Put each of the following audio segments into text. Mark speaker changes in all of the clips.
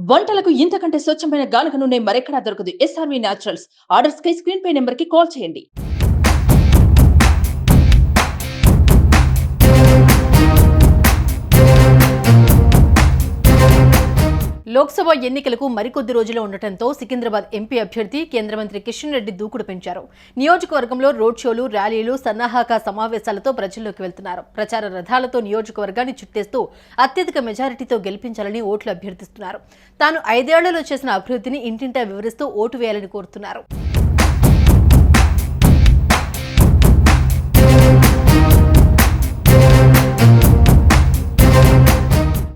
Speaker 1: వంటలకు ఇంతకంటే స్వచ్ఛమైన గానుగ నూనె మరెక్కడా దొరకదు. SRV naturals. ఆర్డర్స్ కై స్క్రీన్ పై నెంబర్ కి కాల్ చేయండి.
Speaker 2: లోక్సభ ఎన్నికలకు మరికొద్ది రోజులు ఉండటంతో సికింద్రాబాద్ ఎంపీ అభ్యర్థి కేంద్ర మంత్రి కిషన్ రెడ్డి దూకుడు పెంచారు. నియోజకవర్గంలో రోడ్ షోలు, ర్యాలీలు, సన్నాహక సమావేశాలతో ప్రజల్లోకి వెళ్తున్నారు. ప్రచార రథాలతో నియోజకవర్గాన్ని చుట్టేస్తూ అత్యధిక మెజారిటీతో గెలిపించాలని ఓట్లు అభ్యర్థిస్తున్నారు. తాను 5 ఏళ్లలో చేసిన అభివృద్ధిని ఇంటింటా వివరిస్తూ ఓటు వేయాలని కోరుతున్నారు.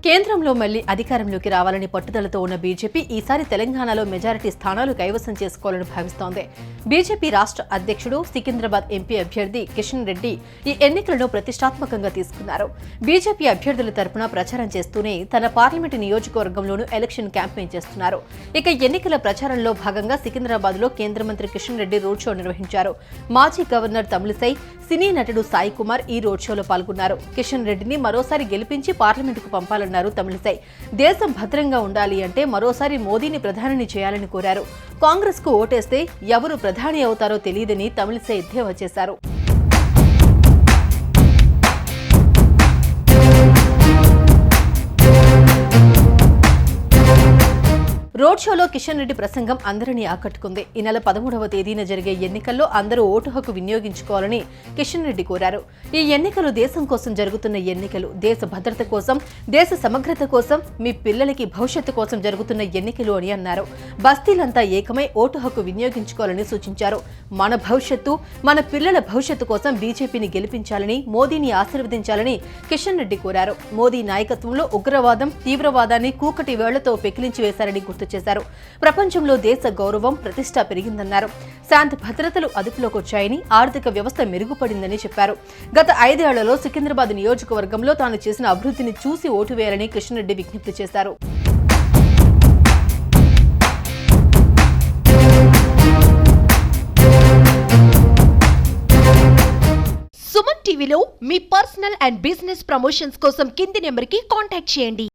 Speaker 2: కేంద్రంలో మళ్లీ అధికారంలోకి రావాలని పట్టుదలతో ఉన్న బీజేపీ ఈసారి తెలంగాణలో మెజారిటీ స్థానాలు కైవసం చేసుకోవాలని భావిస్తోంది. బీజేపీ రాష్ట్ర అధ్యక్షుడు, సికింద్రాబాద్ ఎంపీ అభ్యర్థి కిషన్ రెడ్డి ఈ ఎన్నికలను ప్రతిష్టాత్మకంగా తీసుకున్నారు. బీజేపీ అభ్యర్థుల తరపున ప్రచారం చేస్తూనే తన పార్లమెంటు నియోజకవర్గంలోనూ ఎలక్షన్ క్యాంపెయిన్ చేస్తున్నారు. ఇక ఎన్నికల ప్రచారంలో భాగంగా సికింద్రాబాద్ లో కేంద్ర మంత్రి కిషన్ రెడ్డి రోడ్ షో నిర్వహించారు. మాజీ గవర్నర్ తమిళిసై, సినీ నటుడు సాయి కుమార్ ఈ రోడ్ షోలో పాల్గొన్నారు. కిషన్ రెడ్డిని మరోసారి గెలిపించి పార్లమెంటుకు పంపాలన్నారు తమిళిసై. దేశం భద్రంగా ఉండాలి అంటే మరోసారి మోదీని ప్రధానిని చేయాలని కోరారు. కాంగ్రెస్ కు ఓటేస్తే ఎవరు ప్రధాని అవుతారో తెలియదని తమిళిసై ఎద్దేవా చేశారు. రోడ్ షోలో కిషన్ రెడ్డి ప్రసంగం అందరినీ ఆకట్టుకుంది. ఈ నెల 13వ తేదీన జరిగే ఎన్నికల్లో అందరూ ఓటు హక్కు వినియోగించుకోవాలని కిషన్ రెడ్డి కోరారు. ఈ ఎన్నికలు దేశం కోసం జరుగుతున్న ఎన్నికలు, దేశ భద్రత కోసం, దేశ సమగ్రత కోసం, మీ పిల్లలకి భవిష్యత్తు కోసం జరుగుతున్న ఎన్నికలు అని అన్నారు. బస్తీలంతా ఏకమై ఓటు హక్కు వినియోగించుకోవాలని సూచించారు. మన భవిష్యత్తు, మన పిల్లల భవిష్యత్తు కోసం బీజేపీని గెలిపించాలని, మోదీని ఆశీర్వదించాలని కిషన్ రెడ్డి కోరారు. మోదీ నాయకత్వంలో ఉగ్రవాదం, తీవ్రవాదాన్ని కూకటి వేళ్లతో పెకిలించి వేశారని గుర్తు చేశారు. ప్రపంచంలో దేశ గౌరవం, ప్రతిష్ట పెరిగిందన్నారు. శాంతి భద్రతలు అదుపులోకి వచ్చాయని, ఆర్థిక వ్యవస్థ మెరుగుపడిందని చెప్పారు. గత 5 ఏళ్లలో సికింద్రాబాద్ నియోజకవర్గంలో తాను చేసిన అభివృద్ధిని చూసి ఓటు వేయాలని కిషన్ రెడ్డి విజ్ఞప్తి చేశారు.
Speaker 3: సుమన్ టీవీలో మీ పర్సనల్ అండ్ బిజినెస్ ప్రమోషన్స్ కోసం కింది నెంబర్కి కాంటాక్ట్ చేయండి.